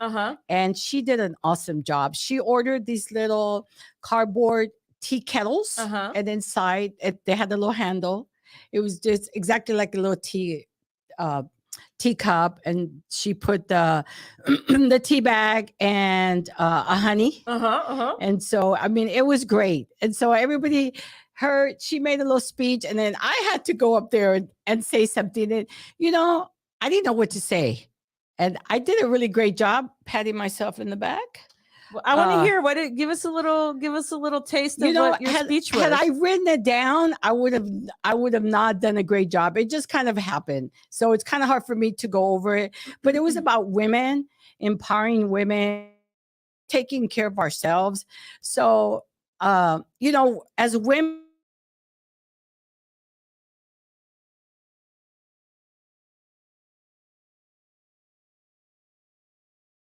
And she did an awesome job. She ordered these little cardboard tea kettles, and inside they had a little handle. It was just exactly like a little teacup, and she put the the tea bag and a honey. And so, I mean, it was great. And so everybody she made a little speech, and then I had to go up there and say something. And, I didn't know what to say. And I did a really great job patting myself in the back. Well, I want to hear give us a little taste of what your speech was. Had I written it down, I would have not done a great job. It just kind of happened. So it's kind of hard for me to go over it. But it was about women, empowering women, taking care of ourselves. So, as women,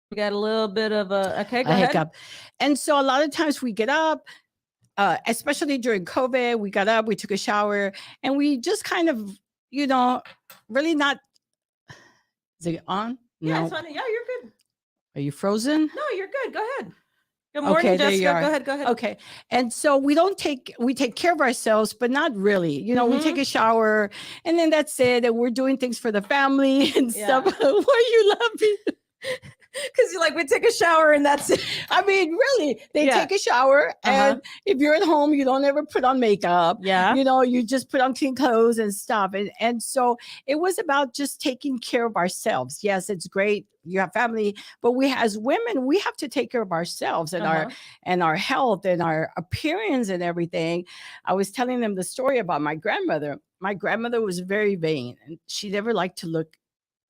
we got a little bit of a hiccup. And so a lot of times we get up, especially during COVID, we got up, we took a shower, and we just kind of, really not. Is it on? Yeah, no. it's on. Yeah, you're good. Are you frozen? No, you're good. Go ahead. Good morning, Jessica. Go ahead. Okay. And so we take care of ourselves, but not really. We take a shower, and then that's it. And we're doing things for the family and stuff. Why are you laughing? Because you're like, we take a shower and that's it. I mean, really, they take a shower, and if you're at home, you don't ever put on makeup. Yeah. You just put on clean clothes and stuff. And so it was about just taking care of ourselves. Yes, it's great. You have family, but as women, we have to take care of ourselves and our health and our appearance and everything. I was telling them the story about my grandmother. My grandmother was very vain, and she never liked to look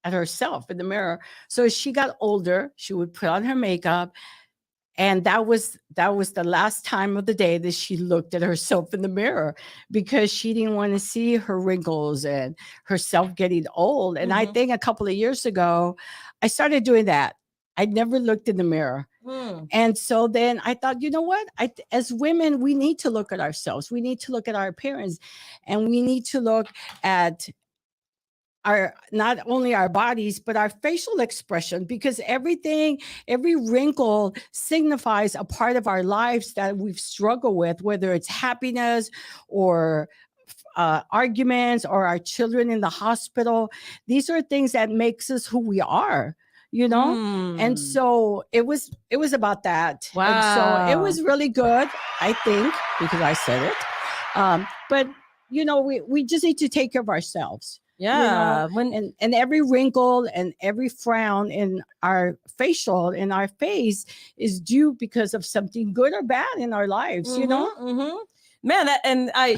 at herself in the mirror. So as she got older, she would put on her makeup, and that was the last time of the day that she looked at herself in the mirror, because she didn't want to see her wrinkles and herself getting old. And I think a couple of years ago, I started doing that. I never looked in the mirror. And so then I thought, you know what? As women, we need to look at ourselves. We need to look at our appearance, and we need to look at not only our bodies, but our facial expression, because every wrinkle signifies a part of our lives that we've struggled with, whether it's happiness or arguments or our children in the hospital. These are things that makes us who we are, And so it was about that. Wow. And so it was really good, I think, because I said it. But we just need to take care of ourselves. Yeah. And every wrinkle and every frown in our in our face is due because of something good or bad in our lives, Man,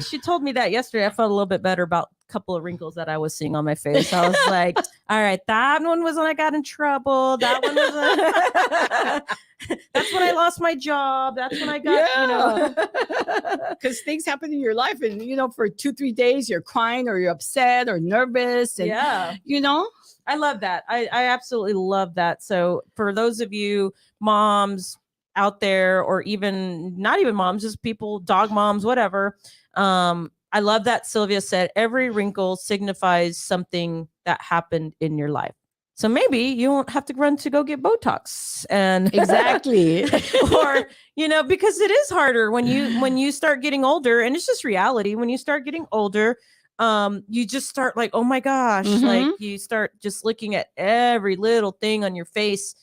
she told me that yesterday. I felt a little bit better about a couple of wrinkles that I was seeing on my face. I was like, all right, that one was when I got in trouble. That one was that's when I lost my job. That's when I got, because things happen in your life, and for 2-3 days you're crying or you're upset or nervous, and I love that. I absolutely love that. So for those of you moms out there, or even not even moms, just people, dog moms, whatever, I love that Sylvia said every wrinkle signifies something that happened in your life. So maybe you won't have to run to go get Botox, and exactly, or because it is harder when you start getting older, and it's just reality. When you start getting older, you just start like, oh my gosh, like you start just looking at every little thing on your face,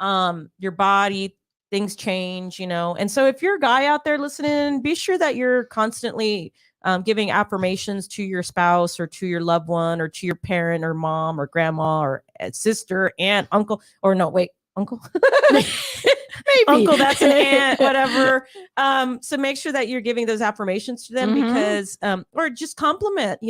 your body, things change, And so if you're a guy out there listening, be sure that you're constantly giving affirmations to your spouse or to your loved one or to your parent or mom or grandma or sister, aunt, uncle, or no, wait, uncle. Maybe. uncle, that's an aunt, whatever. So make sure that you're giving those affirmations to them because, or just compliment,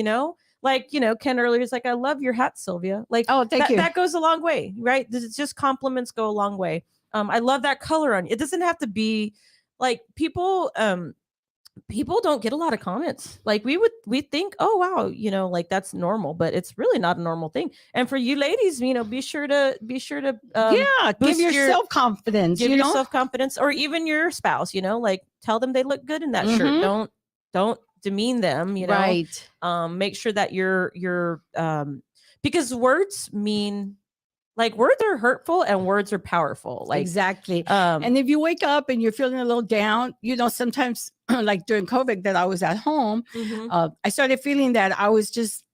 like, Ken earlier is like, I love your hat, Sylvia. Like, Oh, thank you. That goes a long way, right? It's just compliments go a long way. I love that color on you. It doesn't have to be like people don't get a lot of comments. Like we think, oh wow, like that's normal, but it's really not a normal thing. And for you ladies, be sure to give yourself confidence. Give yourself confidence, or even your spouse, like tell them they look good in that shirt. Don't demean them, Right. Make sure that you're because words mean, like, words are hurtful and words are powerful. Like, exactly. And if you wake up and you're feeling a little down, sometimes like during COVID that I was at home, I started feeling that I was just,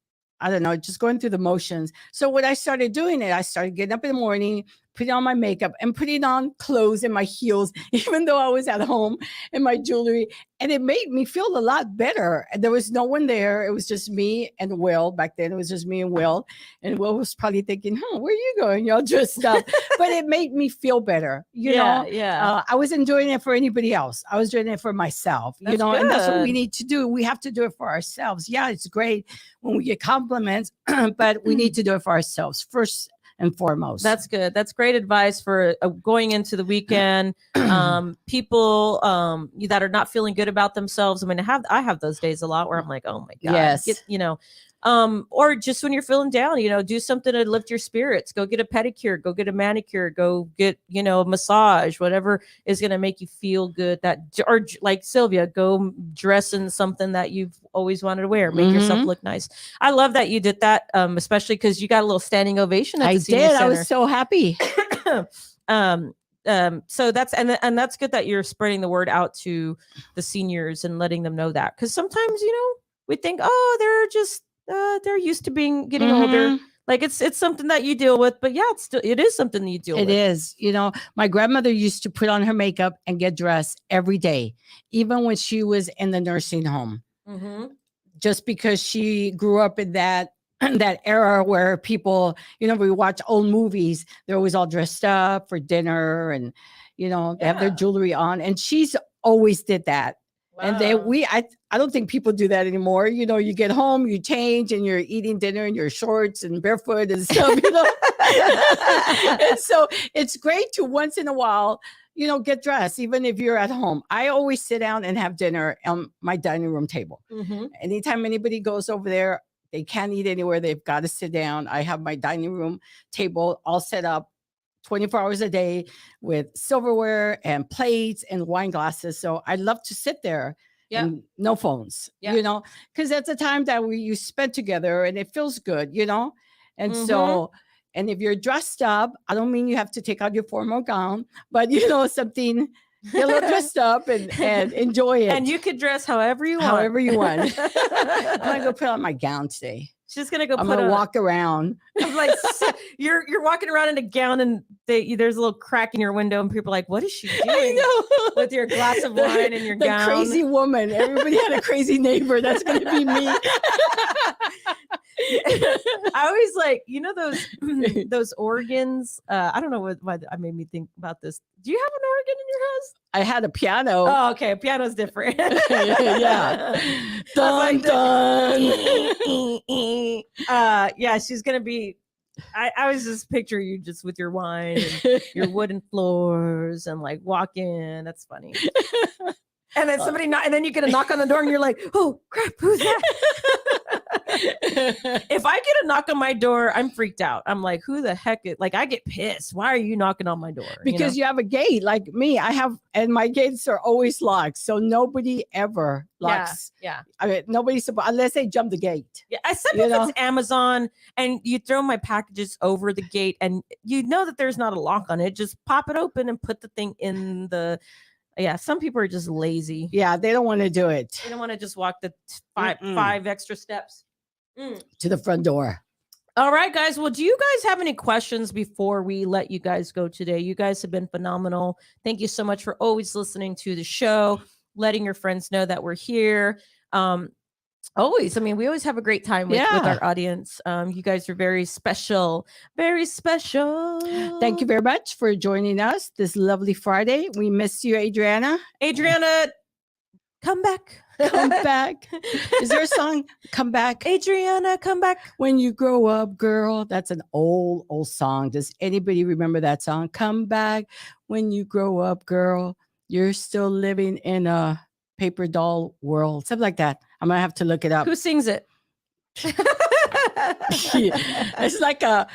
I don't know, just going through the motions. So what I started doing I started getting up in the morning, putting on my makeup and putting on clothes and my heels, even though I was at home, and my jewelry. And it made me feel a lot better. And there was no one there. It was just me and Will. Back then, it was just me and Will. And Will was probably thinking, where are you going? Y'all dressed up. But it made me feel better. Yeah. I wasn't doing it for anybody else. I was doing it for myself, That's and that's what we good. need to do. We have to do it for ourselves. Yeah, it's great when we get compliments, but we need to do it for ourselves first and foremost. That's good. That's great advice for going into the weekend. People that are not feeling good about themselves. I mean, I have those days a lot where I'm like, oh my God, yes, or just when you're feeling down, do something to lift your spirits. Go get a pedicure, go get a manicure, go get, a massage, whatever is going to make you feel good. Or like Sylvia, go dress in something that you've always wanted to wear. Make yourself look nice. I love that you did that, especially because you got a little standing ovation at the senior center. I was so happy. So that's good that you're spreading the word out to the seniors and letting them know that, because sometimes we think, oh, they're just they're used to getting older. Like it's something that you deal with, but yeah, it is something that you deal with. It is. My grandmother used to put on her makeup and get dressed every day, even when she was in the nursing home, just because she grew up in that era where people, we watch old movies, they're always all dressed up for dinner, and they have their jewelry on, and she's always did that. Wow. And I don't think people do that anymore. You get home, you change, and you're eating dinner in your shorts and barefoot and stuff, And so it's great to once in a while, get dressed, even if you're at home. I always sit down and have dinner on my dining room table. Anytime anybody goes over there, they can't eat anywhere. They've got to sit down. I have my dining room table all set up 24 hours a day with silverware and plates and wine glasses. So I love to sit there and no phones, because that's the time that you spend together and it feels good, And so, and if you're dressed up, I don't mean you have to take out your formal gown, but something, get a little dressed up and enjoy it. And you could dress however you want. However you want. I'm going to go put on my gown today. She's gonna go. I'm gonna walk around. I'm like, you're walking around in a gown, and there's a little crack in your window, and people are like, "What is she doing with your glass of wine and your gown?" Crazy woman. Everybody had a crazy neighbor. That's gonna be me. I always like, those organs. I don't know why I made me think about this. Do you have an organ in your house? I had a piano. Oh, okay. A piano's different. Yeah. Dun, dun. Yeah, she's gonna be. I was just picturing you just with your wine and your wooden floors and like walk in. That's funny. And then and then you get a knock on the door and you're like, oh crap, who's that? If I get a knock on my door, I'm freaked out. I'm like, who the heck I get pissed. Why are you knocking on my door? Because you have a gate like me. And my gates are always locked. So nobody ever locks. Yeah. I mean, nobody's unless they jump the gate. Yeah. Except if it's Amazon and you throw my packages over the gate and you know that there's not a lock on it. Just pop it open and put the thing in the. Yeah, some people are just lazy. Yeah, they don't want to do it. They don't want to just walk the five extra steps to the front door. All right, guys. Well, do you guys have any questions before we let you guys go today? You guys have been phenomenal. Thank you so much for always listening to the show, letting your friends know that we're here. Always. I mean, we always have a great time with Yeah. our audience. You guys are very special. Very special. Thank you very much for joining us this lovely Friday. We miss you, Adriana. Adriana, come back. Come back. Is there a song? Come back. Adriana, come back. When you grow up, girl. That's an old song. Does anybody remember that song? Come back. When you grow up, girl. You're still living in a paper doll world. Something like that. I'm going to have to look it up. Who sings it? It's like a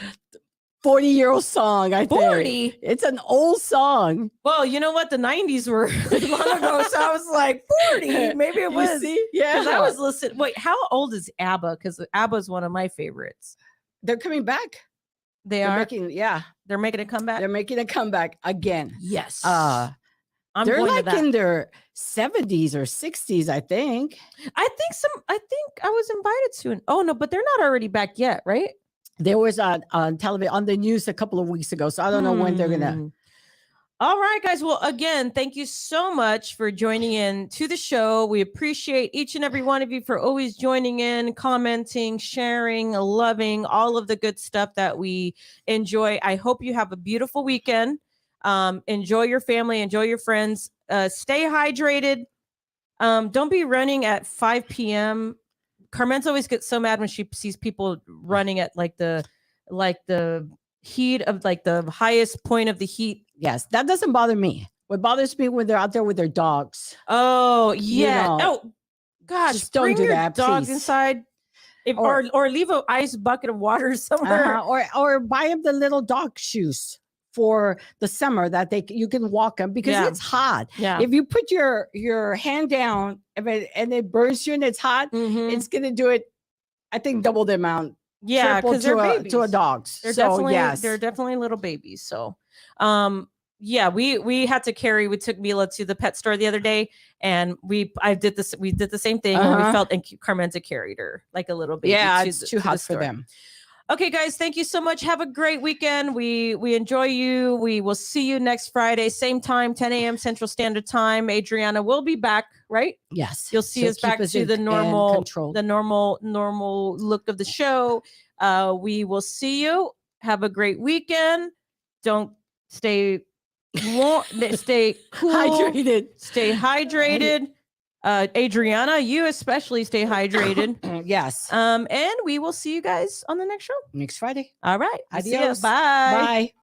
40-year-old song, I think. 40? It's an old song. Well, you know what? The 90s were long ago, so I was like, 40? Maybe it was. You see? Yeah. Because I was listening. Wait, how old is ABBA? Because ABBA is one of my favorites. They're coming back. They're making making a comeback? They're making a comeback again. Yes. They're like in their 70s or 60s, I think. I think I was invited to oh no, but they're not already back yet, right? There was on television, on the news a couple of weeks ago. So I don't know when they're gonna. All right, guys. Well, again, thank you so much for joining in to the show. We appreciate each and every one of you for always joining in, commenting, sharing, loving all of the good stuff that we enjoy. I hope you have a beautiful weekend. Enjoy your family, enjoy your friends, stay hydrated. Don't be running at 5 p.m. Carmen's always gets so mad when she sees people running at like the heat of like the highest point of the heat. Yes, that doesn't bother me. What bothers me when they're out there with their dogs. Oh yeah. You know, oh gosh, just don't bring do your that, dogs please. inside. Or leave an ice bucket of water somewhere. Or buy them the little dog shoes for the summer that you can walk them because it's hot. Yeah. If you put your hand down and it burns you and it's hot, it's gonna do it. I think double the amount. Yeah, because they're babies. To a dog's. They're they're definitely little babies. So, yeah, we had to carry. We took Mila to the pet store the other day, and we did the same thing, and we felt and Carmenza carried her like a little baby. Yeah, it's too hot for them. Okay, guys, thank you so much. Have a great weekend. We enjoy you. We will see you next Friday, same time, 10 a.m. Central Standard Time. Adriana will be back, right? Yes. You'll see us back to the normal look of the show. We will see you. Have a great weekend. Don't stay warm, stay cool. Hydrated. Stay hydrated. Adriana, you especially stay hydrated. Yes. And we will see you guys on the next show. Next Friday. All right. Adios. Bye. Bye.